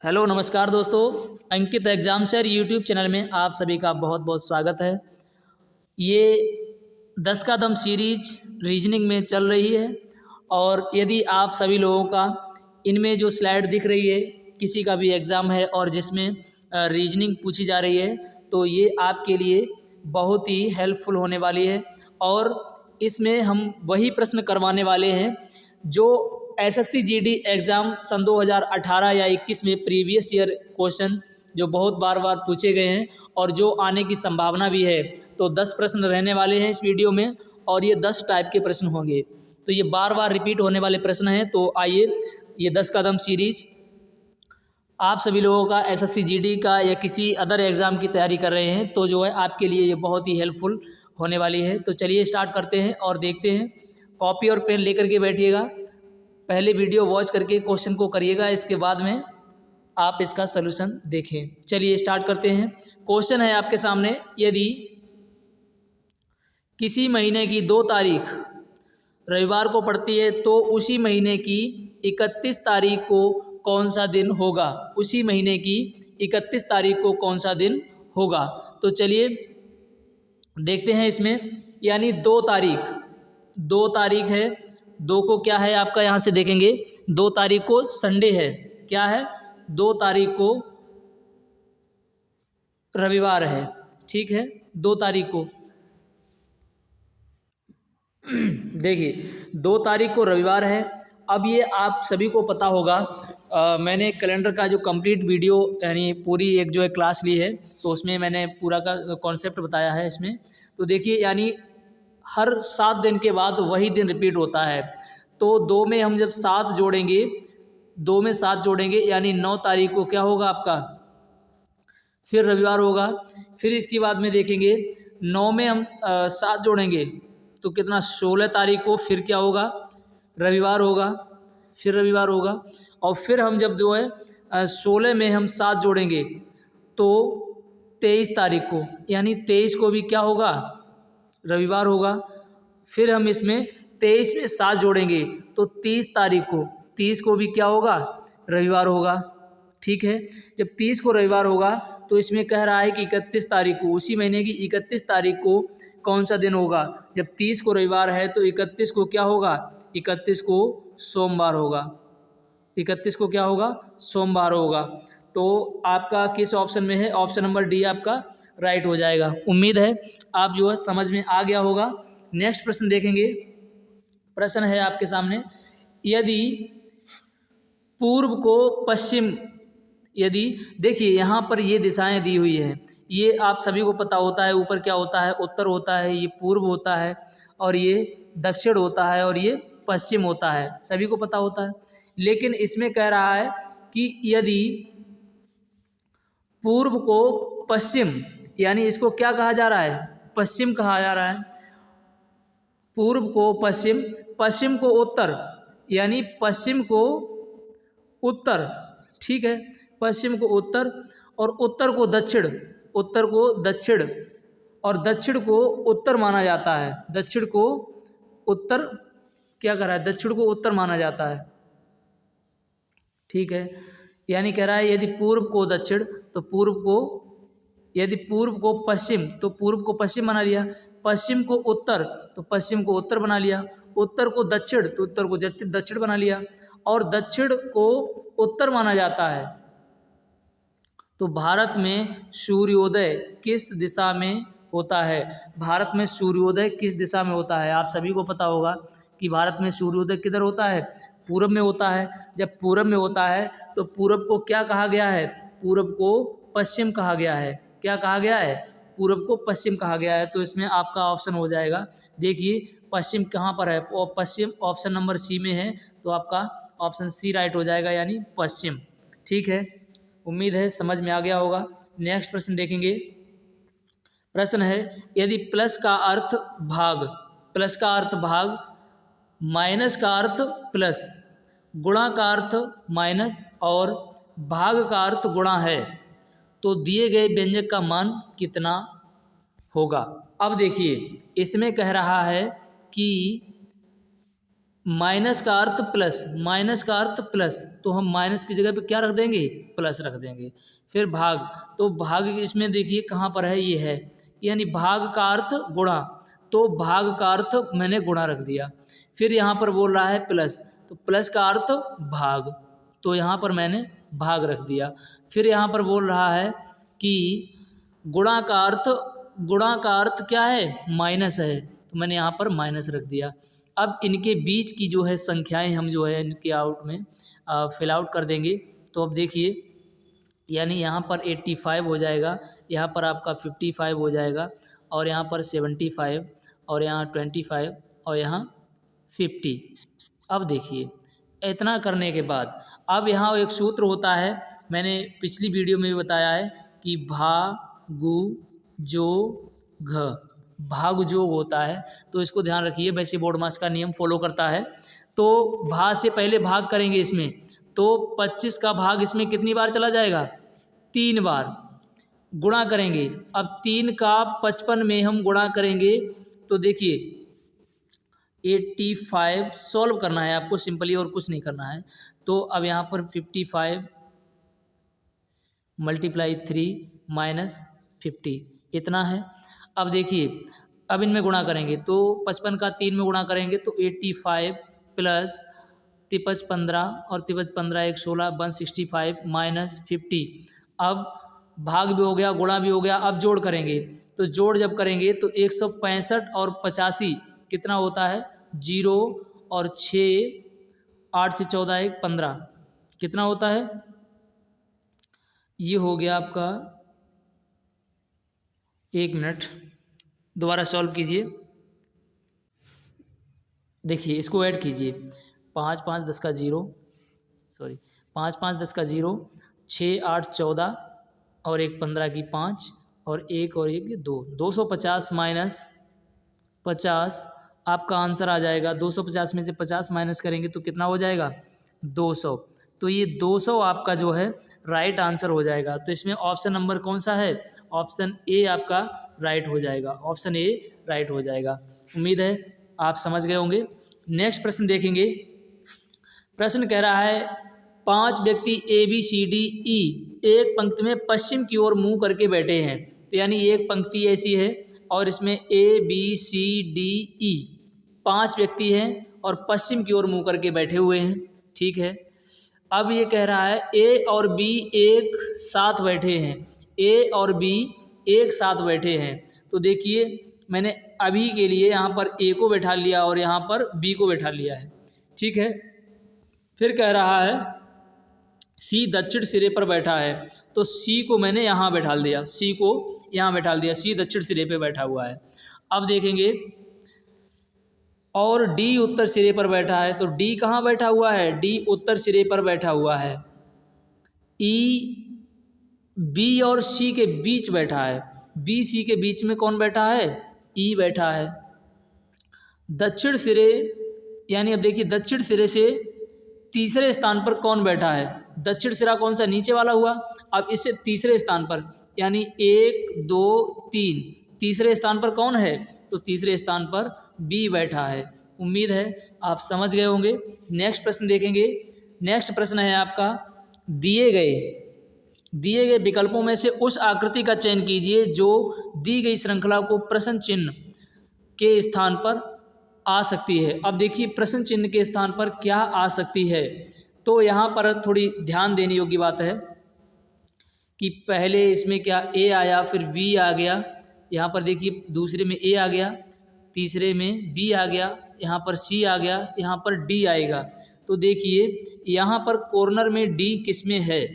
Hello नमस्कार दोस्तों। अंकित exam sir YouTube channel में आप सभी का बहुत बहुत स्वागत है। ये 10 का दम सीरीज रीजनिंग में चल रही है और यदि आप सभी लोगों का इनमें जो स्लाइड दिख रही है, किसी का भी एग्ज़ाम है और जिसमें रीजनिंग पूछी जा रही है, तो ये आपके लिए बहुत ही हेल्पफुल होने वाली है। और इसमें हम वही प्रश्न करवाने वाले हैं जो एसएससी जीडी एग्ज़ाम सन 2018 या 21 में प्रीवियस ईयर क्वेश्चन जो बहुत बार बार पूछे गए हैं और जो आने की संभावना भी है। तो 10 प्रश्न रहने वाले हैं इस वीडियो में और ये 10 टाइप के प्रश्न होंगे, तो ये बार बार रिपीट होने वाले प्रश्न हैं। तो आइए, ये 10 कदम सीरीज आप सभी लोगों का एसएससी जीडी का या किसी अदर एग्ज़ाम की तैयारी कर रहे हैं तो जो है आपके लिए ये बहुत ही हेल्पफुल होने वाली है। तो चलिए स्टार्ट करते हैं और देखते हैं। कॉपी और पेन लेकर के बैठिएगा, पहले वीडियो वॉच करके क्वेश्चन को करिएगा, इसके बाद में आप इसका सलूशन देखें। चलिए स्टार्ट करते हैं। क्वेश्चन है आपके सामने, यदि किसी महीने की 2 तारीख रविवार को पड़ती है तो उसी महीने की 31 तारीख को कौन सा दिन होगा। उसी महीने की 31 तारीख को कौन सा दिन होगा। तो चलिए देखते हैं इसमें, यानी 2 तारीख है। 2 को क्या है आपका, यहाँ से देखेंगे 2 तारीख को संडे है। क्या है, 2 तारीख को रविवार है। ठीक है, 2 तारीख को देखिए 2 तारीख को रविवार है। अब ये आप सभी को पता होगा, मैंने कैलेंडर का जो कंप्लीट वीडियो यानी पूरी एक जो है क्लास ली है, तो उसमें मैंने पूरा का कॉन्सेप्ट बताया है इसमें। तो देखिए, यानी हर 7 दिन के बाद वही दिन रिपीट होता है। तो 2 में हम जब 7 जोड़ेंगे, 2 में 7 जोड़ेंगे यानी 9 तारीख को क्या होगा आपका, फिर रविवार होगा। फिर इसके बाद में देखेंगे 9 में हम 7 जोड़ेंगे तो कितना, 16 तारीख को फिर क्या होगा, रविवार होगा, फिर रविवार होगा। और फिर हम जब जो है 16 में हम 7 जोड़ेंगे तो 23 तारीख को, यानी 23 को भी क्या होगा, रविवार होगा। फिर हम इसमें 23 में 7 जोड़ेंगे तो 30 तारीख को, 30 को भी क्या होगा, रविवार होगा। ठीक है, जब 30 को रविवार होगा तो इसमें कह रहा है कि 31 तारीख को, उसी महीने की 31 तारीख को कौन सा दिन होगा। जब 30 को रविवार है तो 31 को क्या होगा, 31 को सोमवार होगा। 31 को क्या होगा, सोमवार होगा। तो आपका किस ऑप्शन में है, ऑप्शन नंबर डी आपका राइट हो जाएगा। उम्मीद है आप जो है समझ में आ गया होगा। नेक्स्ट प्रश्न देखेंगे। प्रश्न है आपके सामने, यदि पूर्व को पश्चिम, यदि देखिए यहाँ पर ये दिशाएं दी हुई हैं, ये आप सभी को पता होता है। ऊपर क्या होता है, उत्तर होता है, ये पूर्व होता है और ये दक्षिण होता है और ये पश्चिम होता है, सभी को पता होता है। लेकिन इसमें कह रहा है कि यदि पूर्व को पश्चिम, यानी इसको क्या कहा जा रहा है, पश्चिम कहा जा रहा है। पूर्व को पश्चिम, पश्चिम को उत्तर, यानी पश्चिम को उत्तर। ठीक है, पश्चिम को उत्तर और उत्तर को दक्षिण, उत्तर को दक्षिण और दक्षिण को उत्तर माना जाता है। दक्षिण को उत्तर क्या कर रहा है, दक्षिण को उत्तर माना जाता है। ठीक है, यानी कह रहा है यदि पूर्व को दक्षिण तो पूर्व को, यदि पूर्व को पश्चिम तो पूर्व को पश्चिम बना लिया, पश्चिम को उत्तर तो पश्चिम को उत्तर बना लिया, उत्तर को दक्षिण तो उत्तर को दक्षिण बना लिया और दक्षिण को उत्तर माना जाता है। तो भारत में सूर्योदय किस दिशा में होता है, भारत में सूर्योदय किस दिशा में होता है। आप सभी को पता होगा कि भारत में सूर्योदय किधर होता है, पूरब में होता है। जब पूरब में होता है तो पूरब को क्या कहा गया है, पूरब को पश्चिम कहा गया है। क्या कहा गया है, पूरब को पश्चिम कहा गया है। तो इसमें आपका ऑप्शन हो जाएगा, देखिए पश्चिम कहाँ पर है, और पश्चिम ऑप्शन नंबर सी में है, तो आपका ऑप्शन सी राइट हो जाएगा, यानी पश्चिम। ठीक है, उम्मीद है समझ में आ गया होगा। नेक्स्ट प्रश्न देखेंगे। प्रश्न है, यदि प्लस का अर्थ भाग, प्लस का अर्थ भाग, माइनस का अर्थ प्लस, गुणा का अर्थ माइनस और भाग का अर्थ गुणा है तो दिए गए व्यंजक का मान कितना होगा। अब देखिए इसमें कह रहा है कि माइनस का अर्थ प्लस, माइनस का अर्थ प्लस, तो हम माइनस की जगह पे क्या रख देंगे, प्लस रख देंगे। फिर भाग, तो भाग इसमें देखिए कहाँ पर है, ये है, यानी भाग का अर्थ गुणा, तो भाग का अर्थ मैंने गुणा रख दिया। फिर यहाँ पर बोल रहा है प्लस, तो प्लस का अर्थ भाग, तो यहाँ पर मैंने भाग रख दिया। फिर यहाँ पर बोल रहा है कि गुणा का अर्थ, गुणा का अर्थ क्या है, माइनस है, तो मैंने यहाँ पर माइनस रख दिया। अब इनके बीच की जो है संख्याएं हम जो है इनके आउट में फिल आउट कर देंगे। तो अब देखिए, यानी यहाँ पर 85 हो जाएगा, यहाँ पर आपका 55 हो जाएगा, और यहाँ पर 75, और यहाँ 25, और यहाँ 50। अब देखिए, इतना करने के बाद अब यहाँ एक सूत्र होता है, मैंने पिछली वीडियो में भी बताया है कि भागु जो घ, भाग जो होता है, तो इसको ध्यान रखिए, वैसे बोर्ड मास का नियम फॉलो करता है। तो भा से पहले भाग करेंगे इसमें, तो 25 का भाग इसमें कितनी बार चला जाएगा, 3 बार। गुणा करेंगे, अब 3 का 55 में हम गुणा करेंगे, तो देखिए 85 सॉल्व करना है आपको सिंपली, और कुछ नहीं करना है। तो अब यहाँ पर 55 मल्टीप्लाई 3 माइनस 50 इतना है। अब देखिए, अब इनमें गुणा करेंगे, तो 55 का 3 में गुणा करेंगे, तो 85 प्लस 53 15, और 53 15 1 16 165 माइनस 50। अब भाग भी हो गया, गुणा भी हो गया, अब जोड़ करेंगे, तो जोड़ जब करेंगे तो 165 और 85 कितना होता है, 0 और 6, 8 से 14 1 15 कितना होता है, ये हो गया आपका, 1 मिनट दोबारा सॉल्व कीजिए। देखिए इसको ऐड कीजिए, 5 5 10 का 0, सॉरी 5 5 10 का 0, 6 8 14, और 1 15 की 5, और 1 और 1 2, 250 माइनस 50 आपका आंसर आ जाएगा। 250 में से 50 माइनस करेंगे तो कितना हो जाएगा, 200। तो ये 200 आपका जो है राइट आंसर हो जाएगा। तो इसमें ऑप्शन नंबर कौन सा है, ऑप्शन ए आपका राइट हो जाएगा, ऑप्शन ए राइट हो जाएगा। उम्मीद है आप समझ गए होंगे। नेक्स्ट प्रश्न देखेंगे। प्रश्न कह रहा है 5 व्यक्ति A B C D E एक पंक्ति में पश्चिम की ओर मुंह करके बैठे हैं। तो यानी एक पंक्ति ऐसी है और इसमें A B C D E 5 व्यक्ति हैं और पश्चिम की ओर मुंह करके बैठे हुए हैं, ठीक है। अब ये कह रहा है ए और बी एक साथ बैठे हैं, ए और बी एक साथ बैठे हैं। तो देखिए मैंने अभी के लिए यहाँ पर ए को बैठा लिया और यहाँ पर बी को बैठा लिया है, ठीक है। फिर कह रहा है सी दक्षिण सिरे पर बैठा है, तो सी को मैंने यहाँ बैठा दिया, सी को यहाँ बैठा दिया, सी दक्षिण सिरे पे बैठा हुआ है। अब देखेंगे और डी उत्तर सिरे पर बैठा है, तो डी कहाँ बैठा हुआ है, डी उत्तर सिरे पर बैठा हुआ है। ई बी और सी के बीच बैठा है, बी सी के बीच में कौन बैठा है, ई बैठा है। दक्षिण सिरे, यानी अब देखिए दक्षिण सिरे से तीसरे स्थान पर कौन बैठा है, दक्षिण सिरा कौन सा, नीचे वाला हुआ। अब इससे तीसरे स्थान पर यानी 1 2 3 तीसरे स्थान पर कौन है, तो तीसरे स्थान पर बी बैठा है। उम्मीद है आप समझ गए होंगे। नेक्स्ट प्रश्न देखेंगे। नेक्स्ट प्रश्न है आपका दिए गए विकल्पों में से उस आकृति का चयन कीजिए जो दी गई श्रृंखला को प्रश्न चिन्ह के स्थान पर आ सकती है। अब देखिए प्रश्न चिन्ह के स्थान पर क्या आ सकती है, तो यहाँ पर थोड़ी ध्यान देने योग्य बात है कि पहले इसमें क्या ए आया, फिर बी आ गया, यहाँ पर देखिए दूसरे में ए आ गया, तीसरे में बी आ गया, यहाँ पर सी आ गया, यहाँ पर डी आएगा। तो देखिए यहाँ पर कॉर्नर में डी किस में है,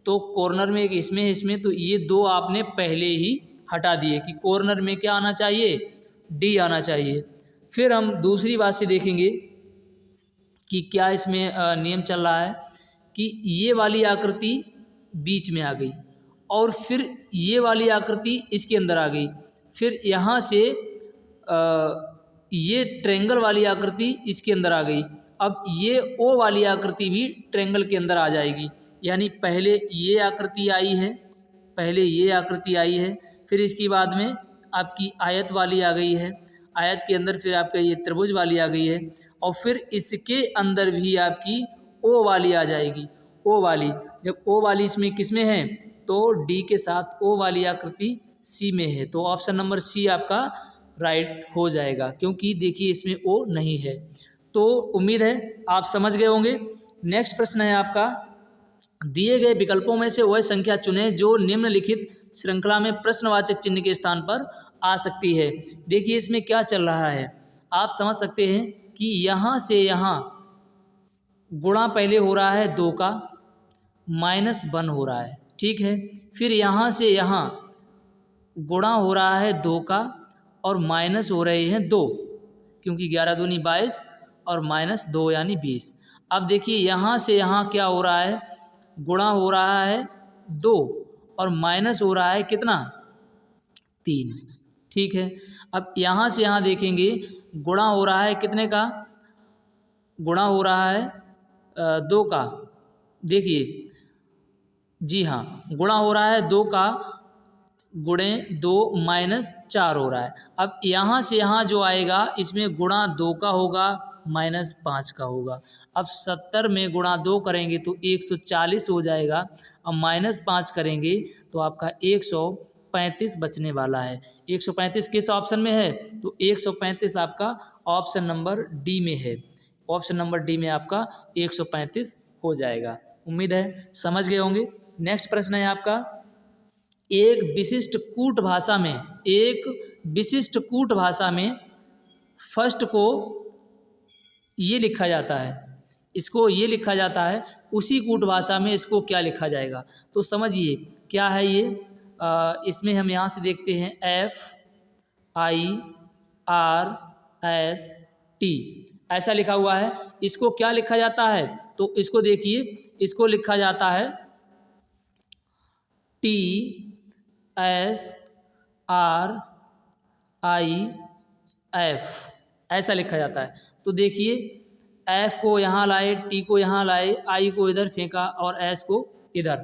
तो कॉर्नर में एक इसमें है, इसमें, तो ये दो आपने पहले ही हटा दिए कि कॉर्नर में क्या आना चाहिए, डी आना चाहिए। फिर हम दूसरी बात से देखेंगे कि क्या इसमें नियम चल रहा है कि ये वाली आकृति बीच में आ गई और फिर ये वाली आकृति इसके अंदर आ गई, फिर यहाँ से ये ट्रायंगल वाली आकृति इसके अंदर आ गई। अब ये ओ वाली आकृति भी ट्रायंगल के अंदर आ जाएगी, यानी पहले ये आकृति आई है, पहले ये आकृति आई है, फिर इसके बाद में आपकी आयत वाली आ गई है, आयत के अंदर फिर आपका ये त्रिभुज वाली आ गई है, और फिर इसके अंदर भी आपकी ओ वाली आ जाएगी, ओ वाली। जब ओ वाली इसमें किस में है, तो डी के साथ ओ वाली आकृति सी में है, तो ऑप्शन नंबर सी आपका राइट हो जाएगा, क्योंकि देखिए इसमें ओ नहीं है। तो उम्मीद है आप समझ गए होंगे। नेक्स्ट प्रश्न है आपका, दिए गए विकल्पों में से वह संख्या चुनें जो निम्नलिखित श्रृंखला में प्रश्नवाचक चिन्ह के स्थान पर आ सकती है। देखिए इसमें क्या चल रहा है, आप समझ सकते हैं कि यहाँ से यहाँ गुणा पहले हो रहा है 2 का, -1 हो रहा है, ठीक है। फिर यहाँ से यहाँ गुणा हो रहा है 2 का और माइनस हो रहे हैं 2, क्योंकि 11 दूनी 22 और -2 यानी 20। अब देखिए यहाँ से यहाँ क्या हो रहा है, गुणा हो रहा है 2 और माइनस हो रहा है कितना, 3, ठीक है। अब यहाँ से यहाँ देखेंगे गुणा हो रहा है कितने का, गुणा हो रहा है 2 का, देखिए जी हाँ, गुणा हो रहा है 2 का, गुणे 2 -4 हो रहा है। अब यहाँ से यहाँ जो आएगा इसमें गुणा 2 का होगा, -5 का होगा। अब 70 में गुणा 2 करेंगे तो 140 हो जाएगा, अब -5 करेंगे तो आपका 135 बचने वाला है। 135 किस ऑप्शन में है, तो 135 आपका ऑप्शन नंबर डी में है, ऑप्शन नंबर डी में आपका 135 हो जाएगा। उम्मीद है समझ गए होंगे। नेक्स्ट प्रश्न है आपका, एक विशिष्ट कूट भाषा में, एक विशिष्ट कूट भाषा में फर्स्ट को ये लिखा जाता है, इसको ये लिखा जाता है, उसी कूट भाषा में इसको क्या लिखा जाएगा। तो समझिए क्या है ये, इसमें हम यहाँ से देखते हैं FIRST ऐसा लिखा हुआ है, इसको क्या लिखा जाता है, तो इसको देखिए, इसको लिखा जाता है TSRIF ऐसा लिखा जाता है। तो देखिए F को यहाँ लाए, T को यहाँ लाए, I को इधर फेंका और S को इधर।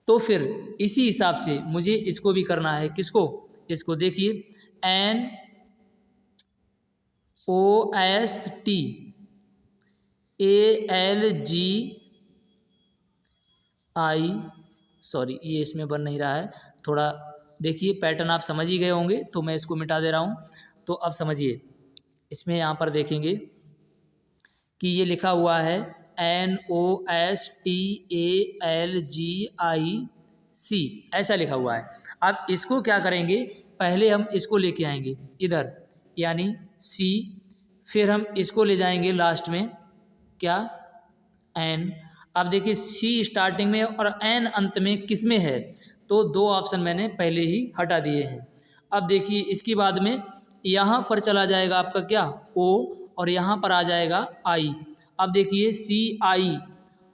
तो फिर इसी हिसाब से मुझे इसको भी करना है, किसको, इसको देखिए NOSTALGI, सॉरी ये इसमें बन नहीं रहा है, थोड़ा देखिए पैटर्न आप समझ ही गए होंगे, तो मैं इसको मिटा दे रहा हूँ। तो अब समझिए, इसमें यहाँ पर देखेंगे कि ये लिखा हुआ है NOSTALGIC ऐसा लिखा हुआ है। अब इसको क्या करेंगे, पहले हम इसको लेके आएंगे इधर, यानी C, फिर हम इसको ले जाएंगे लास्ट में क्या, N। अब देखिए C स्टार्टिंग में और N अंत में किस में है, तो 2 ऑप्शन मैंने पहले ही हटा दिए हैं। अब देखिए इसके बाद में यहाँ पर चला जाएगा आपका क्या, O, और यहाँ पर आ जाएगा I। अब देखिए CI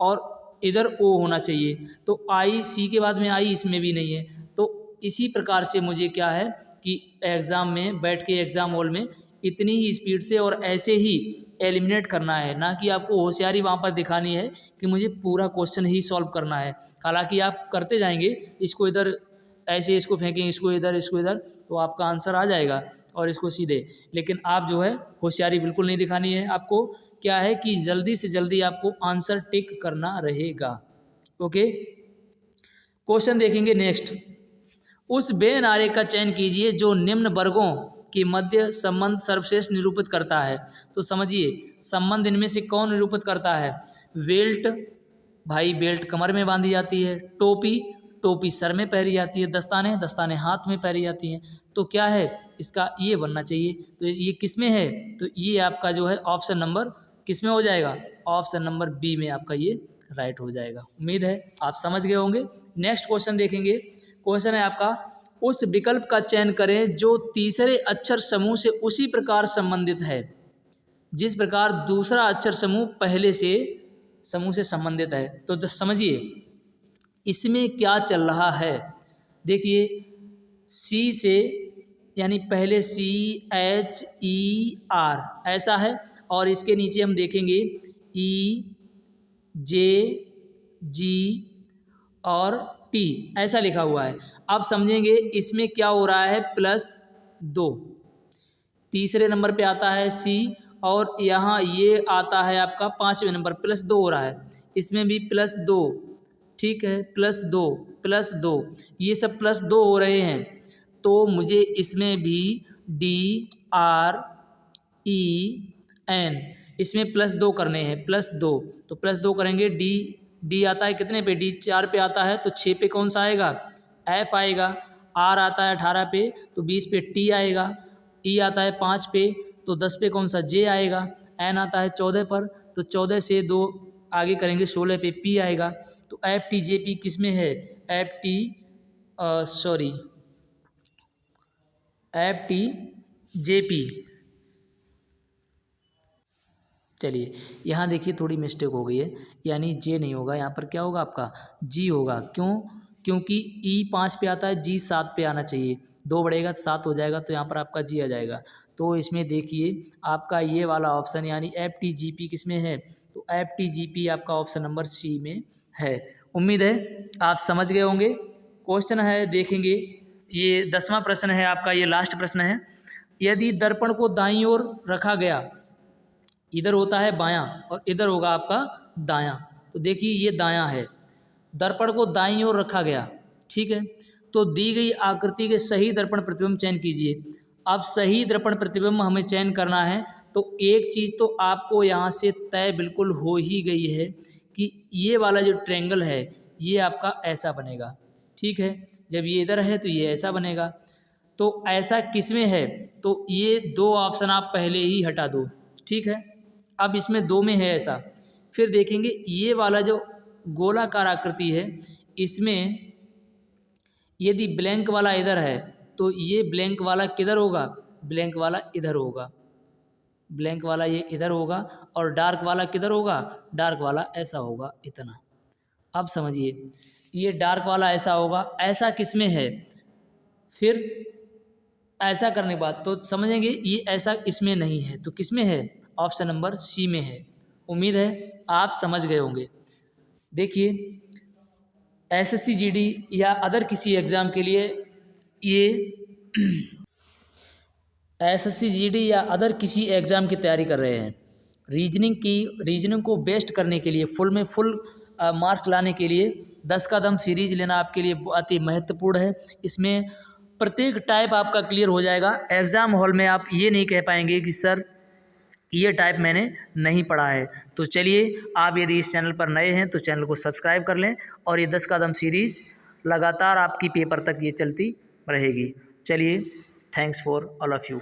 और इधर O होना चाहिए, तो IC के बाद में I इसमें भी नहीं है। तो इसी प्रकार से मुझे क्या है कि एग्ज़ाम में बैठ के एग्ज़ाम हॉल में इतनी ही स्पीड से और ऐसे ही एलिमिनेट करना है, ना कि आपको होशियारी वहाँ पर दिखानी है कि मुझे पूरा क्वेश्चन ही सॉल्व करना है। हालांकि आप करते जाएंगे, इसको इधर ऐसे, इसको फेंकेंगे, इसको इधर, इसको इधर, तो आपका आंसर आ जाएगा और इसको सीधे। लेकिन आप जो है होशियारी बिल्कुल नहीं दिखानी है, आपको क्या है कि जल्दी से जल्दी आपको आंसर टिक करना रहेगा। ओके, क्वेश्चन देखेंगे नेक्स्ट, उस वे नारे का चयन कीजिए जो निम्न वर्गों के मध्य संबंध सर्वश्रेष्ठ निरूपित करता है। तो समझिए संबंध इनमें से कौन निरूपित करता है, बेल्ट, भाई बेल्ट कमर में बांधी जाती है, टोपी, टोपी सर में पहनी जाती है, दस्ताने, दस्ताने हाथ में पहनी जाती हैं। तो क्या है इसका, ये बनना चाहिए। तो ये किस में है, तो ये आपका जो है ऑप्शन नंबर किस में हो जाएगा, ऑप्शन नंबर बी में आपका ये राइट हो जाएगा। उम्मीद है आप समझ गए होंगे। नेक्स्ट क्वेश्चन देखेंगे, क्वेश्चन है आपका, उस विकल्प का चयन करें जो तीसरे अक्षर समूह से उसी प्रकार संबंधित है जिस प्रकार दूसरा अक्षर समूह पहले से समूह से संबंधित है। तो समझिए इसमें क्या चल रहा है, देखिए सी से, यानी पहले CHER ऐसा है, और इसके नीचे हम देखेंगे EJG और T ऐसा लिखा हुआ है। अब समझेंगे इसमें क्या हो रहा है, +2, तीसरे नंबर पे आता है C और यहाँ ये आता है आपका 5वें नंबर +2 हो रहा है, इसमें भी +2, ठीक है, +2 ये सब +2 हो रहे हैं। तो मुझे इसमें भी DREN इसमें +2 करने हैं, +2 तो +2 करेंगे। डी आता है कितने पे, डी 4 पे आता है तो 6 पे कौन सा आएगा, F आएगा। R आता है 18 पे तो 20 पे T आएगा। E आता है 5 पे तो 10 पे कौन सा J आएगा। N आता है 14 पर तो 14 से 2 आगे करेंगे 16 पे P आएगा। तो FTJP किस में है, FTJP। चलिए यहाँ देखिए थोड़ी मिस्टेक हो गई है, यानी J नहीं होगा, यहाँ पर क्या होगा आपका G होगा। क्यों, क्योंकि E 5 पे आता है, G 7 पे आना चाहिए, 2 बढ़ेगा 7 हो जाएगा, तो यहाँ पर आपका G आ जाएगा। तो इसमें देखिए आपका ये वाला ऑप्शन यानी FTGP किस में है, तो FTGP आपका ऑप्शन नंबर C में है। उम्मीद है आप समझ गए होंगे। क्वेश्चन है देखेंगे, ये 10वां प्रश्न है आपका, ये लास्ट प्रश्न है। यदि दर्पण को दाईं ओर रखा गया, इधर होता है बायां और इधर होगा आपका दायां, तो देखिए ये दायां है, दर्पण को दाईं ओर रखा गया, ठीक है। तो दी गई आकृति के सही दर्पण प्रतिबिंब चयन कीजिए। अब सही दर्पण प्रतिबिंब हमें चयन करना है, तो एक चीज़ तो आपको यहाँ से तय बिल्कुल हो ही गई है कि ये वाला जो ट्रायंगल है ये आपका ऐसा बनेगा, ठीक है। जब ये इधर है तो ये ऐसा बनेगा। तो ऐसा किस में है, तो ये 2 ऑप्शन आप पहले ही हटा दो, ठीक है। अब इसमें 2 में है ऐसा। फिर देखेंगे ये वाला जो गोलाकार आकृति है, इसमें यदि ब्लैंक वाला इधर है तो ये ब्लैंक वाला किधर होगा, ब्लैंक वाला इधर होगा, ब्लैंक वाला ये इधर होगा, और डार्क वाला किधर होगा, डार्क वाला ऐसा होगा इतना। अब समझिए ये डार्क वाला ऐसा होगा, ऐसा किस में है, फिर ऐसा करने के बाद तो समझेंगे ये ऐसा इसमें नहीं है, तो किस में है, ऑप्शन नंबर C में है। उम्मीद है आप समझ गए होंगे। देखिए SSC GD या अदर किसी एग्ज़ाम के लिए ये SSC GD या अदर किसी एग्ज़ाम की तैयारी कर रहे हैं, रीजनिंग को बेस्ट करने के लिए, फुल मार्क्स लाने के लिए 10 कदम सीरीज लेना आपके लिए बहुत ही महत्वपूर्ण है। इसमें प्रत्येक टाइप आपका क्लियर हो जाएगा। एग्ज़ाम हॉल में आप ये नहीं कह पाएंगे कि सर ये टाइप मैंने नहीं पढ़ा है। तो चलिए आप यदि इस चैनल पर नए हैं तो चैनल को सब्सक्राइब कर लें, और ये 10 कदम सीरीज़ लगातार आपकी पेपर तक ये चलती रहेगी। चलिए, thanks for all of you.